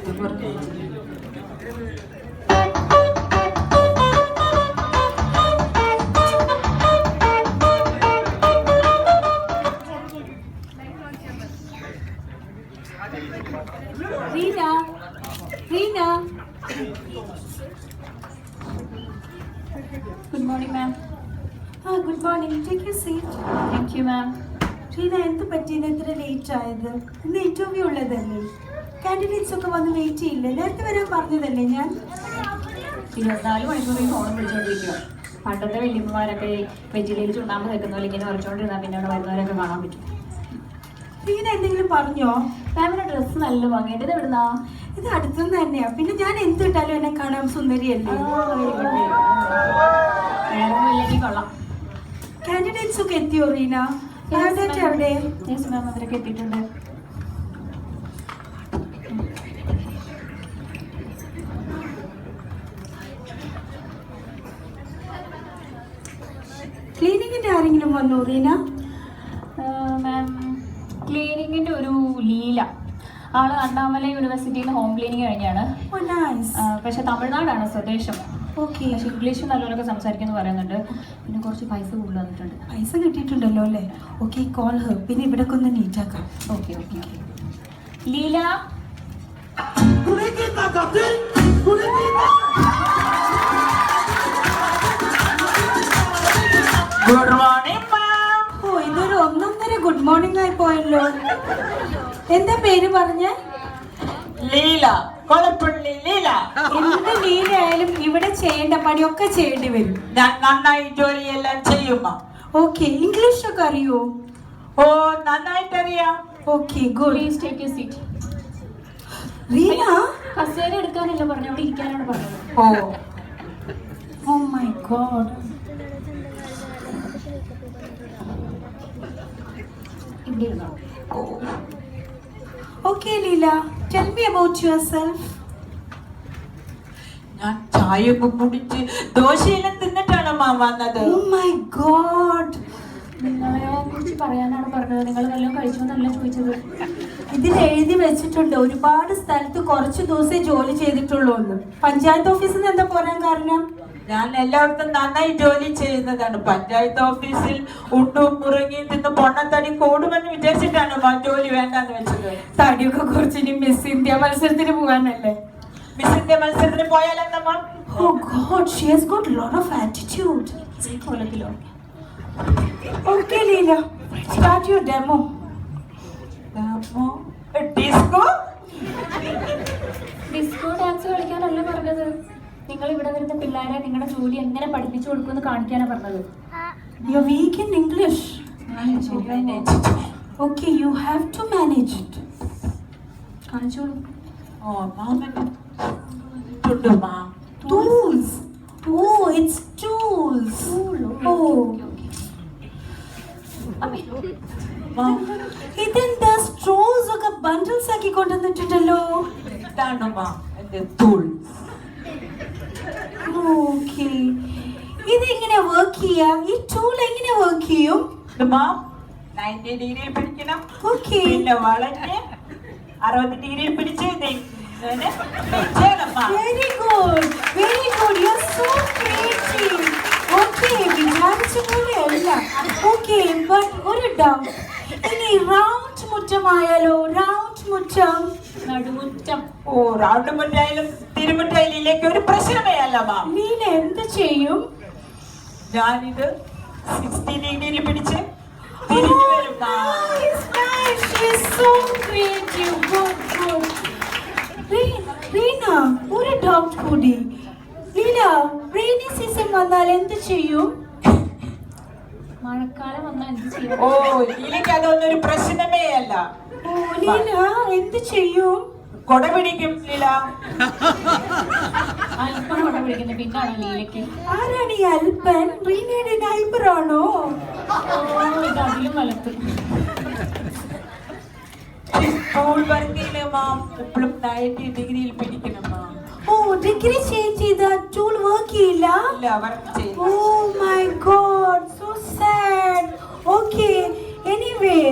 Reena, Reena. Good morning, ma'am. Good morning. Take your seat. Thank you, ma'am. Reena, എന്ത് പറ്റിയെന്ന് ഇത്ര late ആയത്? ഇന്ന് ഇന്റർവ്യൂ ഉള്ളതല്ലേ? കാൻഡിഡേറ്റ്സ് ഒക്കെ വന്ന് വെയിറ്റ് ചെയ്യില്ലേ? നേരത്തെ വരാൻ പറഞ്ഞതല്ലേ ഞാൻ? 24 മണിക്കൂർ ഈ ഫോൺ വിളിച്ചോണ്ടിരിക്കുക. പണ്ടത്തെ വല്യമ്മമാരൊക്കെ വെറ്റിലയിൽ ചുണ്ണാമ്പ് വെക്കുന്ന പോലെ ഇങ്ങനെ ഉറച്ചോണ്ടിരുന്നാൽ പിന്നെ അവിടെ വരുന്നവരൊക്കെ കാണാൻ പറ്റും. റീന എന്തെങ്കിലും പറഞ്ഞോ? മാമിന്റെ ഡ്രസ്സ് നല്ല ഭംഗിയുണ്ട്. ഇത് എവിടുന്നാ? ഇത് അടുത്തുനിന്ന് തന്നെയാ. പിന്നെ ഞാൻ എന്തിട്ടാലും എന്നെ കാണാൻ സുന്ദരിയല്ലേ? വേറൊന്നും ഇല്ലെങ്കിൽ കൊള്ളാം. കാൻഡിഡേറ്റ്സ് ഒക്കെ എത്തിയോ റീന? ബയോഡേറ്റ എവിടെ? യെസ് മാം, അവരൊക്കെ എത്തിയിട്ടുണ്ട്. ക്ലീനിങ്ങിന്റെ ആരെങ്കിലും വന്നോ റീന? മാം, ക്ലീനിങ്ങിന്റെ ഒരു ലീല, ആള് അണ്ണാമല യൂണിവേഴ്സിറ്റിയിൽ നിന്ന് ഹോം ക്ലീനിങ് കഴിഞ്ഞാണ്. പക്ഷെ തമിഴ്നാടാണ് സ്വദേശം. ഓക്കെ. പക്ഷെ ഇംഗ്ലീഷ് നല്ലപോലൊക്കെ സംസാരിക്കുന്നു പറയുന്നുണ്ട്. പിന്നെ കുറച്ച് പൈസ കൂടുതൽ വന്നിട്ടുണ്ട്. പൈസ കിട്ടിയിട്ടുണ്ടല്ലോ അല്ലേ? Okay, call her. പിന്നെ ഇവിടെ ഒന്ന് നീറ്റ് ആക്കാം. Okay okay. Leela, good morning ma'am. ഓ, ഇതൊരു ഒന്നൊന്നര ഗുഡ് മോർണിംഗ് ആയി പോയല്ലോ. എന്താ പേര് പറഞ്ഞ? ലീല, കൊളപ്പള്ളി ലീല. എന്ത് ലീല ആയാലും ഇവിടെ ചെയ്യേണ്ട പണിയൊക്കെ ചെയ്യേണ്ടി വരും. ഞാൻ നന്നായി ജോലിയെല്ലാം ചെയ്യുമോ? ഓക്കെ. ഇംഗ്ലീഷ് ഒക്കെ അറിയോ? ഓ, നന്നായിട്ടറിയാം. Okay, good. Please take your seat. Reena, കസേര എടുക്കാനല്ല പറഞ്ഞു, അവിടെ ഇരിക്കാനാണ് പറഞ്ഞത്. Oh my God. ഇവിടെ ഇരുന്നോ. Okay Leela, tell me about yourself. ഞാൻ ചായയൊക്കെ കുടിച്ച് ദോശയെല്ലാം തിന്നിട്ടാണ് മാം വന്നത്. Oh my God. നിങ്ങളെ കുറിച്ച് പറയാനാണ് പറഞ്ഞത്. നിങ്ങൾ വല്ലതും കഴിച്ചോന്നല്ല ചോദിച്ചത്. ഇതിൽ എഴുതി വെച്ചിട്ടുണ്ട് ഒരുപാട് സ്ഥലത്ത് കുറച്ച് ദിവസമേ ജോലി ചെയ്തിട്ടുള്ളൂ എന്ന്. പഞ്ചായത്ത് ഓഫീസിൽ നിന്ന് എന്താ പോരാൻ കാരണം? ഞാൻ എല്ലായിടത്തും നന്നായി ജോലി ചെയ്യുന്നതാണ്. പഞ്ചായത്ത് ഓഫീസിൽ ഉണ്ടും മുറുങ്ങിയും തിന്ന് പൊണ്ണത്തടി കൂടുമെന്ന് വിചാരിച്ചിട്ടാണ് മാം ജോലി വേണ്ടെന്ന് വെച്ചത്. തടിയൊക്കെ കുറച്ച് ഇനി മിസ് ഇന്ത്യ മത്സരത്തിന് പോകാനല്ലേ? മിസ് ഇന്ത്യ മത്സരത്തിന് പോയാലെന്താ ma'am? Oh God, she has got a lot of attitude. കൊലത്തിലോ? Okay, Leela, start your demo. Disco? Disco dance കളിക്കാനല്ല പറഞ്ഞത്. നിങ്ങൾ ഇവിടെ വരുന്ന പിള്ളേരെ നിങ്ങളുടെ ജോലി എങ്ങനെ പഠിപ്പിച്ചു കൊടുക്കുമെന്ന് കാണിക്കാനാണ് പറഞ്ഞത്. You're weak in English. Okay, you have to manage it. കാണിച്ചോളൂ. ഓ മാമിന് മാം. Tools. Oh, it's tools. Oh. ഇതെന്താ സ്ട്രോസ് ഒക്കെ ബണ്ടിൽസ് ആക്കി കൊണ്ടുവന്നിട്ടുണ്ടല്ലോ. ഇതാണ് മാം എന്റെ ടൂൾ. ഓക്കെ. ഇത് എങ്ങനെ വർക്ക് ചെയ്യാം? ഈ ടൂൾ എങ്ങനെ വർക്ക് ചെയ്യും? മാം 90 ഡിഗ്രിയിൽ പിടിക്കണം. ഓക്കെ. പിന്നെ വളഞ്ഞ് 60 ഡിഗ്രിയിൽ പിടിച്ച് very good, very good. You are so creative. Okay, വിചാരിച്ച പോലെയല്ല. ഓക്കെ, ബട്ട് ഒരു ഡൗട്ട്. ഇനി റൗണ്ട് മുറ്റമായാലോ? റൗണ്ട് മുറ്റം, നടുമുറ്റം. ഓ, റൗണ്ട് മുറ്റായാലും തിരുമുറ്റയിലേക്ക് ഒരു പ്രശ്നമേ അല്ല മാം. നീന എന്ത് ചെയ്യും? ഞാനിത് 60 ഡിഗ്രിയിൽ പിടിച്ച് തിരിഞ്ഞു വരും മാം. റീന, ഒരു ഡൗട്ട് കൂടി. ലീല, റെയിനി സീസൺ വന്നാൽ എന്ത് ചെയ്യും? മഴക്കാലം വന്നാൽ എന്ത് ചെയ്യും? ഓ, ഇതിലേക്ക് അതൊന്നും ഒരു പ്രശ്നമേ അല്ല. ഓ, ലീല എന്ത് ചെയ്യും? കൊട പിടിക്കും ലീല. അല്പം കൊട പിടിക്കുന്ന പിന്നാണ് ലീലയ്ക്ക്. ആരാണ് ഈ അൽപ്പൻ? റീനയുടെ നൈബറാണോ? ഇത് അതിലും വലത്ത്. സ്കൂൾ വർക്കില് മാം എപ്പോഴും 90 ഡിഗ്രിയിൽ പിടിക്കണം മാം. ഓ, ഡിഗ്രി ചേഞ്ച് ചെയ്ത ടൂൾ വർക്ക് ചെയ്യില്ല? ഇല്ല, വർക്ക് ചെയ്യില്ല. Oh my God, so sad. Okay, anyway,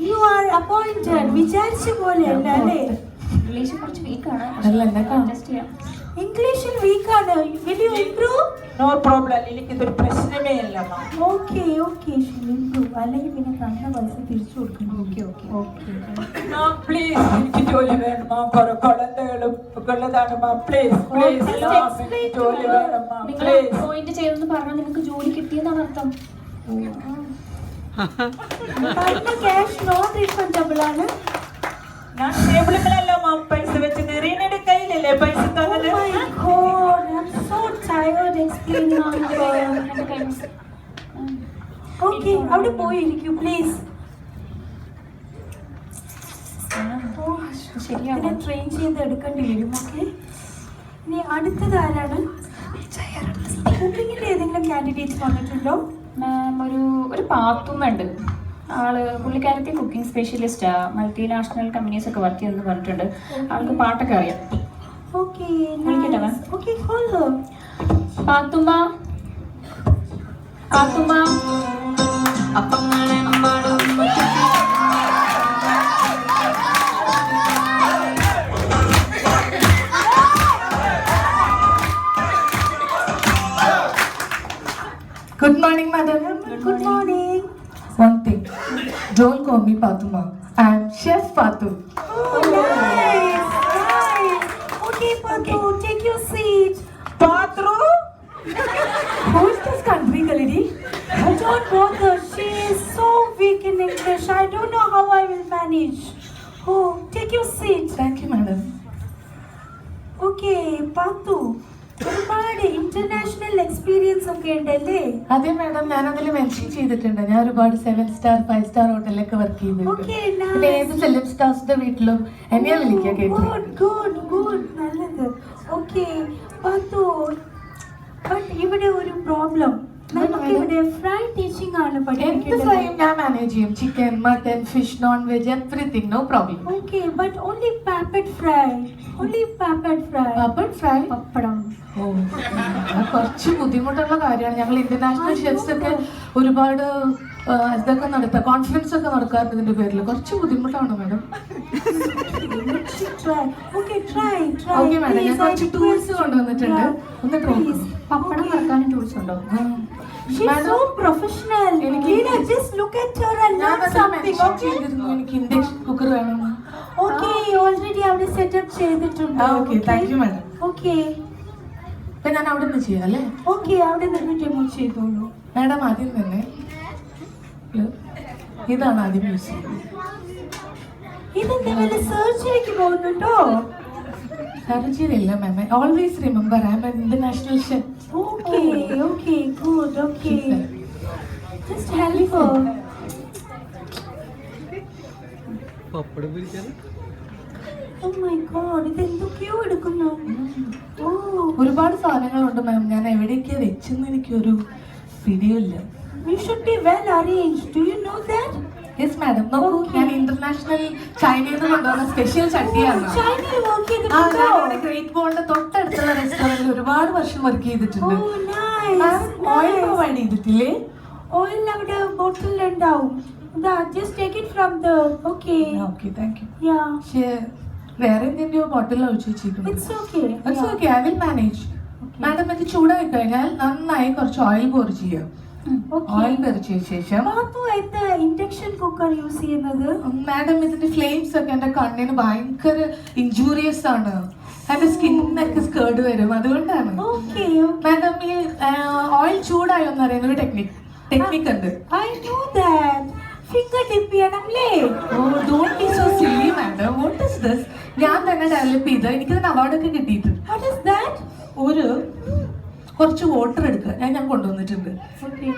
you are appointed. വിചാരിച്ച പോലെയല്ല അല്ലേ? ഇംഗ്ലീഷ് കുറച്ച് വീക്കാണ്. അല്ല, എന്നെ കാണാം. അഡ്ജസ്റ്റ് ചെയ്യാം. ഇംഗ്ലീഷിൽ വീക്കാണ്. Will you improve? No problem, എനിക്ക് ഇതൊരു പ്രശ്നമേ അല്ല മാം. Okay okay improve. അല്ലെങ്കിൽ പിന്നെ തന്ന പൈസ തിരിച്ചു കൊടുക്കണം. Okay okay okay ma'am please, എനിക്ക് ജോലി വേണം മാം. കുറെ കുഴന്തകളും ഒക്കെ ഉള്ളതാണ് മാം. പ്ലീസ് പ്ലീസ് എനിക്ക് ജോലി വേണം മാം. നിങ്ങൾ പ്ലീസ്. പോയിന്റ് ചെയ്തെന്ന് പറഞ്ഞാൽ നിങ്ങൾക്ക് ജോലി കിട്ടിയെന്നാണ് അർത്ഥം. തന്ന ക്യാഷ് നോൺ റീഫണ്ടബിൾ ആണ്. ഞാൻ ടേബിളിലല്ല മാം പൈസ വെച്ചത്. റീനയുടെ കയ്യിലല്ലേ പൈസ തന്നത്? Oh my God, I'm so tired explaining to her. എൻ്റെ കയ്യിൽ Okay, അവിടെ പോയിരിക്കൂ പ്ലീസ്. ശരിയാവും. ഇതിനെ ട്രെയിൻ ചെയ്ത് എടുക്കേണ്ടി വരും. ഓക്കെ, ഇനി അടുത്തത് ആരാണ്? കുക്കിങ്ങിന്റെ ഏതെങ്കിലും കാൻഡിഡേറ്റ്സ് വന്നിട്ടുണ്ടോ? മാം ഒരു പാത്തുമ്മയുണ്ട്. പുള്ളിക്കാരത്തി കുക്കിംഗ് സ്പെഷ്യലിസ്റ്റാ. മൾട്ടിനാഷണൽ കമ്പനീസ് ഒക്കെ വർക്ക് ചെയ്യുമെന്ന് പറഞ്ഞിട്ടുണ്ട്. ആൾക്ക് പാട്ടൊക്കെ അറിയാം. ഓക്കെ, വിളിക്കട്ടെ ma'am? Okay, call her. Pathumma, Pathumma. Good morning, madam. Good morning. One thing, don't call me Patuma. I'm Chef Patu. Oh, nice, nice. Okay, Patu, take your seat. Bathroom? Who is this country lady? Don't bother. She is so weak in English. I don't know how I will manage. Oh, take your seat. Thank you, madam. Okay, Patu. ഒരുപാട് international experience ഒക്കെ ഉണ്ടല്ലേ? അതെ madam, ഞാൻ അതിൽ mention ചെയ്തിട്ടുണ്ട്. ഞാൻ ഒരുപാട് 7 star 5 star ഹോട്ടലിലൊക്കെ work ചെയ്തിട്ടുണ്ട്. Okay, പിന്നെ nice. ഏത് സെലിം സ്റ്റാർസിന്റെ വീട്ടിലും എന്നെ വിളിക്കുക കേട്ടു. Good. നല്ലത്. Okay, Patu. But ഇവിടെ ഒരു പ്രോബ്ലം. നമുക്ക് ഇവിടെ ഫ്രൈ ടീച്ചിങ് ആണ് എന്ത് പഠിപ്പിക്കുന്നത്. ഫ്രൈയും ഞാൻ മാനേജ് ചെയ്യും. Chicken, mutton, fish, non veg, everything, no problem. Okay, but only papad fry. Only papad fry. Papad fry papadam. ഓ, അത് കുറച്ച് ബുദ്ധിമുട്ടുള്ള കാര്യമാണ്. ഞങ്ങൾ ഇന്റർനാഷണൽ ഷെഫ്സ് ഒക്കെ ഒരുപാട് ഇതൊക്കെ നടത്താം, കോൺഫറൻസ് ഒക്കെ നടക്കാറുണ്ട് ഇതിന്റെ പേരിൽ. കുറച്ച് ബുദ്ധിമുട്ടാണ് madam. Try. Okay, try. Okay madam, ഞാൻ Please, കുറച്ച് I ടൂൾസ് request കൊണ്ടുവന്നിട്ടുണ്ട്. you. ഒന്ന് ട്രൈ Please. പപ്പടം വറക്കാനും ടൂൾസ് ഉണ്ടോ? She's so professional. Leela, just look at her and ഞാൻ learn something, മെൻഷൻ okay? ചെയ്തിരുന്നു എനിക്ക് ഇൻഡക്ഷൻ കുക്കർ വേണം. Okay, already അവിടെ സെറ്റപ്പ് ചെയ്തിട്ടുണ്ട്. Okay, thank you madam. Okay, അപ്പൊ ഞാൻ അവിടെ നിന്ന് ചെയ്യാം അല്ലേ? okay, അവിടെ നിന്ന് ഡെമോ ചെയ്തോളൂ. മാഡം ആദ്യം തന്നെ ഇതാണ് ആദ്യം യൂസ് ചെയ്യുന്നത്. ഇതെന്താ വല്ല സർജറിക്ക് പോകുന്നുണ്ടോ? സർജറി ഇല്ല ma'am. Always remember I am an international chef. Okay, good, okay. Just help her. Oh my God, ഇതെന്തൊക്കെയോ എടുക്കുന്നു. Oh, ഒരുപാട് സാധനങ്ങളുണ്ട് മാം. ഞാൻ എവിടെയൊക്കെയാ വെച്ചെന്ന് എനിക്കൊരു പിടിയില്ല. you should be well arranged. Do you know that? Yes madam, നോക്കൂ, ഞാൻ ഇന്റർനാഷണൽ ചൈനയിൽ നിന്ന് കൊണ്ടുവന്ന സ്പെഷ്യൽ ചട്ടിയാണ്. ചൈനയിൽ വർക്ക് ആ, ചെയ്തിട്ടുണ്ടോ? ഞാനിവിടെ ഗ്രേറ്റ് ബോളിന്റെ തൊട്ടടുത്തുള്ള റെസ്റ്റോറന്റിൽ ഒരുപാട് വർഷം വർക്ക് ചെയ്തിട്ടുണ്ട്. Oh, nice, മാം ഓയിൽ nice. പ്രൊവൈഡ് ചെയ്തിട്ടില്ലേ? Oil അവിടെ ബോട്ടിൽ ഉണ്ടാവും. Just take it from the. Okay. Okay, thank you. Yeah. പക്ഷേ വേറെ എന്തിന്റെയോ ബോട്ടിൽ ഒഴിച്ചു വെച്ചിരിക്കുന്നു. It's okay. It's Yeah. Okay, I will manage. Madam ഇത് ചൂടായി കഴിഞ്ഞാൽ നന്നായി കുറച്ച് ഓയിൽ പോർ ചെയ്യാം. Oil Okay. പെറിച്ച ശേഷം പാത്തു എന്താ ഇൻഡക്ഷൻ കുക്കർ യൂസ് ചെയ്യുന്നത്? മാഡം ഇതിന്റെ ഫ്ലെയിംസ് ഒക്കെ എന്റെ കണ്ണിന് ഭയങ്കര ഇഞ്ചൂറിയസ് ആണ്. എന്റെ സ്കിന്നൊക്കെ സ്കേർഡ് വരും, അതുകൊണ്ടാണ്. Okay. മാഡം ഈ ഓയിൽ ചൂടായി എന്ന് പറയുന്ന ഒരു ടെക്നിക് ഉണ്ട്. I know that. Finger dip ചെയ്യണമല്ലേ? ഓ, don't be so silly madam. What is this? ഞാൻ തന്നെ ഡെവലപ്പ് ചെയ്ത, എനിക്ക് ഇതിന് അവാർഡൊക്കെ കിട്ടിയിട്ടുണ്ട്. What is that? ഒരു കുറച്ച് വാട്ടർ എടുക്കുക, ഞാൻ കൊണ്ടുവന്നിട്ടുണ്ട്. Okay.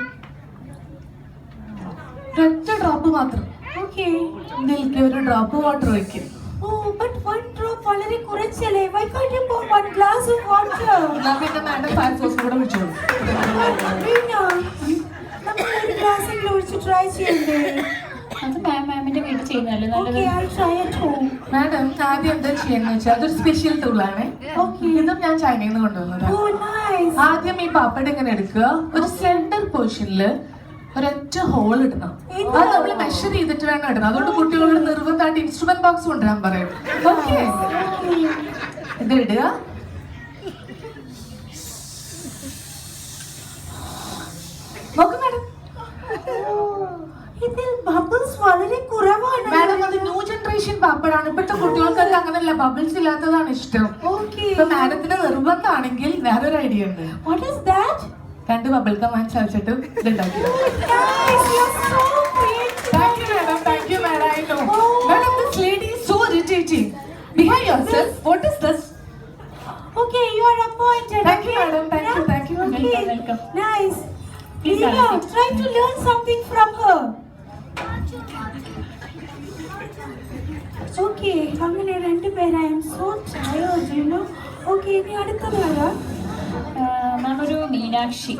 ഒറ്റ ഡ്രോപ്പ് മാത്രം. Okay. ഇതിലേക്ക് ഒരു ഡ്രോപ്പ് വാട്ടർ ഒഴിക്കും. Oh, but one drop വളരെ കുറച്ചല്ലേ? Why can't you pour 1 glass of water? ഞാൻ പിന്നെ മാഡം ഫയർഫോഴ്സ് കൂടെ വിളിച്ചോളൂ. റീന, നമ്മൾ ഒരു ഗ്ലാസ് എങ്കിലും ഒഴിച്ച് ട്രൈ ചെയ്യണ്ടേ? അത് മാമിന്റെ വീട്ടിൽ ചെയ്യുന്നതല്ലേ നല്ലത്. Okay, I'll try at home. Madam ആദ്യം എന്താ ചെയ്യാന്ന് വെച്ചാൽ അതൊരു സ്പെഷ്യൽ ടൂളാണ്. ഇതും ഞാൻ ചൈനയിൽ നിന്ന് കൊണ്ടുവന്നതാണ്. Oh, nice. ആദ്യം ഈ പാപ്പട് ഇങ്ങനെ എടുക്കുക. ഒരു സെന്റർ പോർഷനിൽ ഒരൊറ്റ ഹോൾ ഇടണം. അത് നമ്മൾ മെഷർ ചെയ്തിട്ട് വേണം ഇടണം. അതുകൊണ്ട് കുട്ടികളോട് നിർബന്ധമായിട്ട് ഇൻസ്ട്രുമെന്റ് ബോക്സ് കൊണ്ടുവരാൻ പറയും. ഓക്കെ, ഇത് ഇടുക. നോക്ക് മാഡം, ഇതിൽ ബബിൾസ് വളരെ കുറവാണ്. മാഡം അത് ന്യൂ ജനറേഷൻ പാപ്പടാണ്. ഇപ്പോഴത്തെ കുട്ടികൾക്കൊക്കെ അങ്ങനെയല്ല, ബബിൾസ് ഇല്ലാത്തതാണ് ഇഷ്ടം. ഓക്കെ, ഇപ്പൊ മാഡത്തിന് നിർബന്ധമാണെങ്കിൽ വേറൊരു ഐഡിയ ഉണ്ട്. What is that? 2 bubble gum വാങ്ങിച്ചു ഇതുണ്ടാക്കി. Guys, you're so great. Thank you, madam. Thank you, madam. I know. Madam, this lady is so irritating. Behave yourself. What is this? Okay, you are appointed. Thank you, madam. Thank you. Thank you. Okay, Welcome. nice. Please Leela, have a seat. try to learn something from her. Okay, അങ്ങനെ രണ്ടുപേരെ. I am so tired, you know. Okay, ഇനി അടുത്തത് ആരാ? മാം ഒരു മീനാക്ഷി.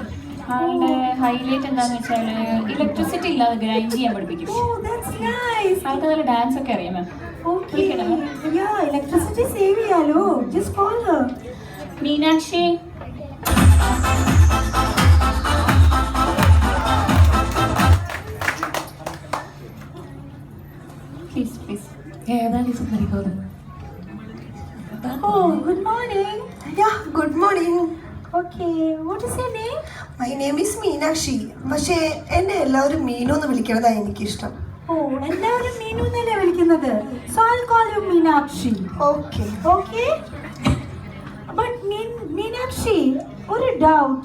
ആളുടെ highlight എന്താന്ന് വെച്ചാൽ electricity ഇല്ലാതെ ഗ്രൈൻഡ് ചെയ്യാൻ പഠിപ്പിക്കും. Oh, that's nice. ആൾക്ക് നല്ല ഡാൻസ് ഒക്കെ അറിയാം മാം. Okay, yeah, electricity save ചെയ്യാലോ. Just call her. Meenakshi. Please please. ഏതാണ് ഈ സുന്ദരിക്കോത്? Oh, good morning. Yeah, good morning. Okay, what is your name? My name is Meenakshi. പക്ഷേ എന്നെ എല്ലാവരും മീനു എന്ന് വിളിക്കണതാണ് എനിക്കിഷ്ടം. Oh, എല്ലാവരും മീനു എന്നല്ലേ വിളിക്കുന്നത്. So I'll call you Meenakshi. Okay. Okay? But Meenakshi, ഒരു ഡൗട്ട്.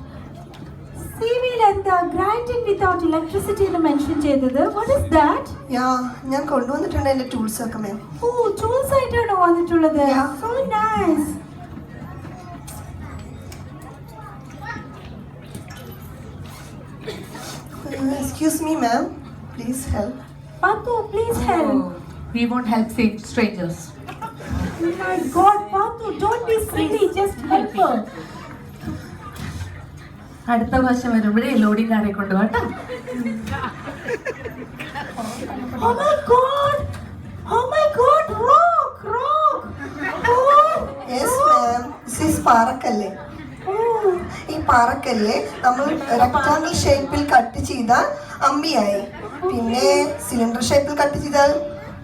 സിവിയിൽ എന്താ ഗ്രൈൻഡിങ് വിത്തൗട്ട് ഇലക്ട്രിസിറ്റി എന്ന് മെൻഷൻ ചെയ്തത്? What is that? Yeah, ഞാൻ കൊണ്ടുവന്നിട്ടുണ്ട് എൻ്റെ ടൂൾസ് ഒക്കെ മാം. Oh, tools ആയിട്ടാണോ വന്നിട്ടുള്ളത്? Yeah. So nice. Excuse me ma'am, please help. Patu, please help. We won't help strangers. Oh my God, Patu, don't be silly. Just help her. അടുത്ത പ്രാവശ്യം വരുമ്പോഴേ loading കാരെ കൊണ്ടുപോകട്ടോ. Oh my God! Oh my God! Rock! Rock! Oh! Yes ma'am, this is പാറക്കല്ല്. Oh! ഈ പാറക്കല്ല് നമ്മൾ rectangle ഷേപ്പിൽ cut ചെയ്താൽ അമ്മിയായി, പിന്നെ cylinder ഷേപ്പിൽ cut ചെയ്താൽ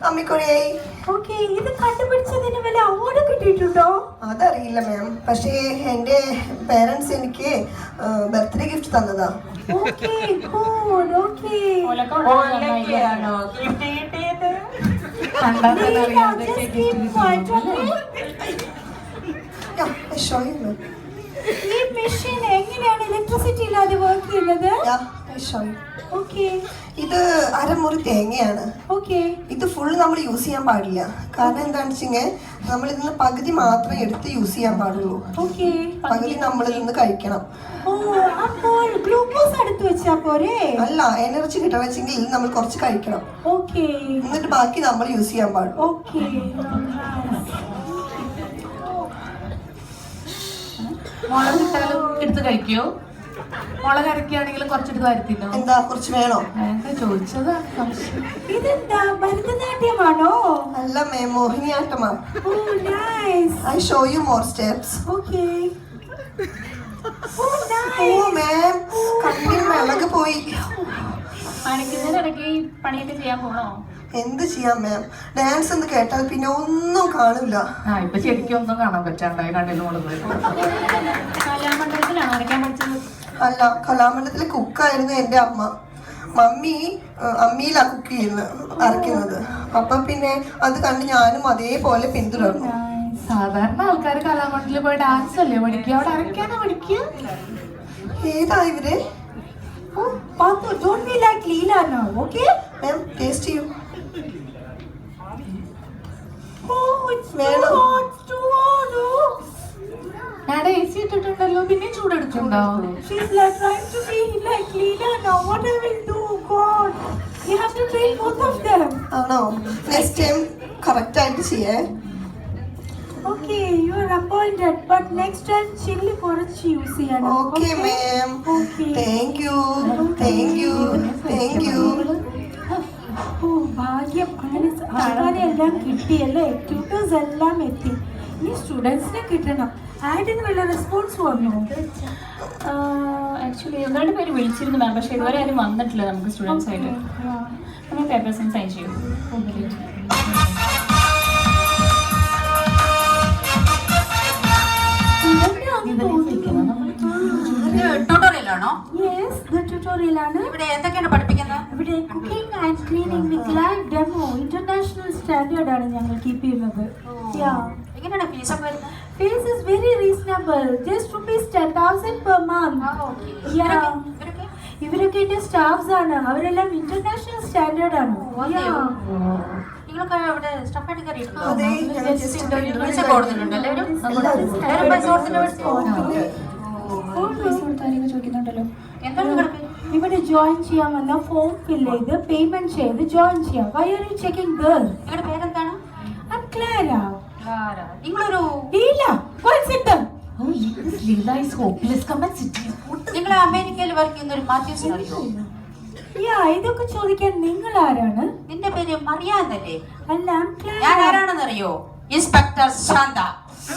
അമ്മിക്കൊഴിയായി. Okay, ഇത് കണ്ടുപിടിച്ചതിന് വല്ല അവാർഡ് കിട്ടിയിട്ടുണ്ടോ? അതറിയില്ല മാം, പക്ഷേ എൻ്റെ പേരൻസ് എനിക്ക് ബർത്ത്ഡേ ഗിഫ്റ്റ് തന്നതാ. Okay, good. Okay. ഓലൊക്കെയാണോ ഗിഫ്റ്റ് കിട്ടിയത്? കണ്ടാൽ തന്നെ Leela, അറിയാം just അതൊക്കെ keep quiet, okay? Yeah, I show you ma'am. ഈ മെഷീൻ എങ്ങനെയാണ് ഇലക്ട്രിസിറ്റി ഇല്ലാതെ വർക്ക് ചെയ്യുന്നത്? Yeah, I show you. Okay. ഇത് അരമുറി തേങ്ങയാണ്. Okay. ഇത് ഫുൾ നമ്മൾ യൂസ് ചെയ്യാൻ പാടില്ല. കാരണം എന്താണെന്ന് വെച്ചാൽ നമ്മൾ ഇതിന് പകുതി മാത്രമേ എടുത്ത് യൂസ് ചെയ്യാൻ പാടുള്ളൂ. Okay. പകുതി നമ്മൾ നിന്ന് കഴിക്കണം. Oh, അപ്പോൾ ഗ്ലൂക്കോസ് എടുത്ത് വെച്ചാ പോരെ? അല്ല, എനർജി കിട്ടണമെങ്കിൽ നമ്മൾ കുറച്ച് കഴിക്കണം. Okay. എന്നിട്ട് ബാക്കി നമ്മൾ യൂസ് ചെയ്യാൻ പാടും. Okay. മുളക് ഇട്ടാലും എടുത്ത് കഴിക്കോ? മുളക് അരക്കുകയാണെങ്കിലും കുറച്ചെടുത്ത് വരുത്തിനോ? എന്താ, കുറച്ച് വേണോ? എന്താ ചോദിച്ചതാ സംശയം. ഇതെന്താ ഭരതനാട്യമാണോ? അല്ല മേ, മോഹിനിയാട്ടമാ. Oh, nice. I show you more steps. Okay. Oh, oh nice. Ma'am, കണ്ണിൽ മിളക് പോയി. അരയ്ക്കുന്നതിനിടയ്ക്ക് ഈ പണിയൊക്കെ ചെയ്യാൻ പോണോ? എന്ത് ചെയ്യാം മാം, ഡാൻസ് എന്ന് കേട്ടാൽ പിന്നെ ഒന്നും കാണില്ല. ഇപ്പൊ ശരിക്കും ഒന്നും കാണാൻ പറ്റാണ്ടായി, കണ്ണിൽ മുളക് പോയി. കലാമണ്ഡലത്തിലാണോ അരയ്ക്കാൻ പഠിച്ചത്? അല്ല, കലാമണ്ഡലത്തിലെ കുക്കായിരുന്നു എൻ്റെ അമ്മ. മമ്മി അമ്മിയിലാ കുക്ക് ചെയ്യുന്നത്, അരയ്ക്കുന്നത്. അപ്പൊ പിന്നെ അത് കണ്ട് ഞാനും അതേപോലെ പിന്തുടർന്നു. സാധാരണ ആൾക്കാർ കലാമണ്ഡലിൽ പോയി ഡാൻസ് അല്ലേ പഠിക്കുക, അവിടെ അരയ്ക്കാനോ പഠിക്കുക? ഏതാ ഇവര്? Oh, Patu, don't be like Leela now, okay? Ma'am, taste ചെയ്യൂ. Oh, it's too Madam. hot, it's too hot. Oh. ഞാൻ AC ഇട്ടിട്ടുണ്ടല്ലോ, പിന്നെ ചൂടെടുക്കുണ്ടോ? She's like trying to be like Leela now. What I will do, God? You have to train both of them. ആണോ? Next time correct ആയിട്ട് ചെയ്യേ. Okay, you are appointed, but next time chilli കുറച്ച് use ചെയ്യണം. Okay ma'am. Okay. Thank you, thank you, thank you. Oh, ഭാഗ്യം, അങ്ങനെ ആൾക്കാരെ എല്ലാം കിട്ടിയല്ലേ, ട്യൂട്ടേഴ്സ് എല്ലാം എത്തി. ഇനി സ്റ്റുഡൻസിനെ കിട്ടണം. ആയിട്ടിന് വല്ല റെസ്പോൺസ് വന്നോ? ആക്ച്വലി ഒന്നാണ്ട് പേര് വിളിച്ചിരുന്നു മാം, പക്ഷേ ഇതുവരെ ആരും വന്നിട്ടില്ല നമുക്ക് സ്റ്റുഡൻസ് ആയിട്ട്. നമ്മൾ പേപ്പേഴ്സും സൈൻ ചെയ്യും. ട്യൂട്ടോറിയലാണോ? യെസ്, ദ ട്യൂട്ടോറിയൽ ആണ്. ഇവിടെ എന്തൊക്കെയാണ് പഠിപ്പിക്കുന്നത്? ഇവിടെ cooking and cleaning with live demo international standard ആണ് ഞങ്ങൾ കീപ്പ് ചെയ്യുന്നത്. എങ്ങനെയാണ് ഫീസ് ഒക്കെ വരുന്നത്? Fees is very reasonable, just ₹10,000 per month. ഇവരൊക്കെ എന്റെ സ്റ്റാഫ്സ് ആണ്, അവരെല്ലാം ഇന്റർനാഷണൽ സ്റ്റാൻഡേർഡ് ആണ്. നിങ്ങളൊക്കെ ഇവിടെ സ്റ്റഫായിട്ട് കയറിയിട്ടുണ്ടോ? അതെ, പൈസ കൊടുത്തിട്ടുണ്ടല്ലോ എല്ലാവരും പൈസ കൊടുത്തിട്ട് ചോദിക്കുന്നുണ്ടല്ലോ. എന്താണ് നിങ്ങളുടെ ഇവിടെ ജോയിൻ ചെയ്യാൻ വന്ന ഫോം ഫിൽ ചെയ്ത് പേയ്മെന്റ് ചെയ്ത് ജോയിൻ ചെയ്യാം. Why are you checking girl? നിങ്ങളുടെ പേരെന്താണ്? I'm Clara. നിങ്ങളൊരു Leela, go and sit down. Oh, this Leela is hopeless. Come and sit here. നിങ്ങൾ അമേരിക്കയിൽ വർക്ക് ചെയ്യുന്ന ഒരു മാത്യൂസിനെ അറിയോ? ഇതൊക്കെ ചോദിക്കാൻ നിങ്ങൾ ആരാണ്? നിന്റെ പേര് മറിയ എന്നല്ലേ? അല്ല, I'm ഞാൻ Clara. ആരാണെന്ന് അറിയോ? ഇൻസ്പെക്ടർ ശാന്ത,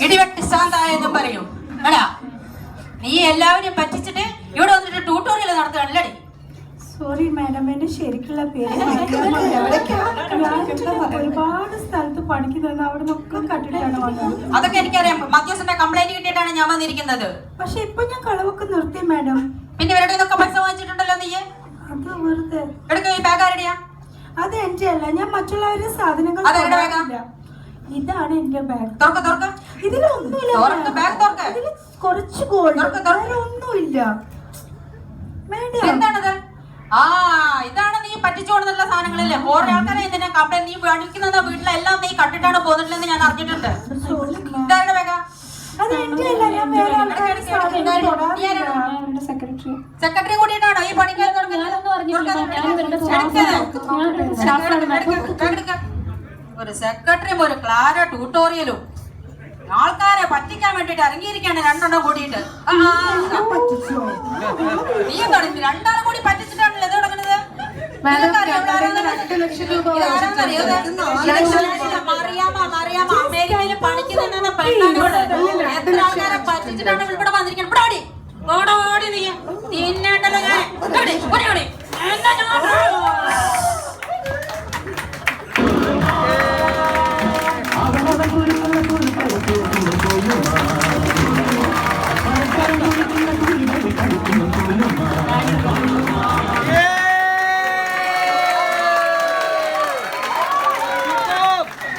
ഇടിവെട്ടി ശാന്ത എന്ന് പറയും. എടാ, നീ എല്ലാവരെയും പറ്റിച്ചിട്ട് ഇവിടെ വന്നിട്ട് ട്യൂട്ടോറിയൽ നടത്തുകയാണല്ലേ? സോറി മാഡം, എന്റെ ശരിക്കുള്ള പേര് ഒരുപാട് സ്ഥലത്ത് പഠിക്കുന്നത് അവിടെ നിന്നൊക്കെ കണ്ടിട്ടാണ് വന്നത്. അതൊക്കെ എനിക്കറിയാം. മത്യൂസിന്റെ കംപ്ലൈന്റ് കിട്ടിയിട്ടാണ് ഞാൻ വന്നിരിക്കുന്നത്. പക്ഷെ ഇപ്പൊ ഞാൻ കളവൊക്കെ നിർത്തി മാഡം. പിന്നെ ഇവരുടെ നിന്നൊക്കെ പൈസ വാങ്ങിച്ചിട്ടുണ്ടല്ലോ നീ. അത് വെറുതെ. എടുക്ക, ഈ ബാഗ് ആരുടെയാ? അത് എന്റെ അല്ല, ഞാൻ മറ്റുള്ളവരുടെ സാധനങ്ങൾ അതെവിടെ ബാഗാ? തൊടാറില്ല. ഇതാണ് എന്റെ ബാഗ്. തുറക്ക് തുറക്ക് ഇതിലൊന്നുമില്ല തുറക്ക്, madam. ബാഗ് തുറക്ക്. ഇതില് കുറച്ച് ഗോൾഡ്, തുറക്ക്, തുറക്ക്. വേറെ ഒന്നുമില്ല മാഡം. എന്താണത്? ആ, ഇതാണ് നീ പറ്റിച്ചോടുന്നുള്ള സാധനങ്ങളില്ലേ? ഓരോ ആൾക്കാരെ ഇതിനെ കംപ്ലൈന്റ് നീ പഠിക്കുന്ന വീട്ടിലെല്ലാം നീ കണ്ടിട്ടാണ് പോന്നിട്ടില്ലെന്ന് ഞാൻ അറിഞ്ഞിട്ടുണ്ട്. ഇതാരുടെ ബാഗാ? അത് എന്റെ അല്ല, ഞാൻ വേറെ ആൾക്കാരുടെ സാധനങ്ങൾ തൊടാറില്ല. സെക്രട്ടറി കൂടിയിട്ടാണോ ഈ പണിക്കാർ ഒരു സെക്രട്ടറിയും ഒരു ക്ലാര ട്യൂട്ടോറിയലും ആൾക്കാരെ പറ്റിക്കാൻ വേണ്ടിട്ട് ഇറങ്ങിയിരിക്കാണ് രണ്ടെണ്ണം കൂടിയിട്ട്. നീ എന്താണ് രണ്ടാളും കൂടി പറ്റിച്ചിട്ടാണല്ലോ ഇത് തുടങ്ങുന്നത്? അമേരിക്കയിൽ പണിക്കുന്ന പെണ്ണോട് എത്ര ആൾക്കാരെ പറ്റിച്ചിട്ടാണ് ഇവിടെ വന്നിരിക്കുന്നത്? നീ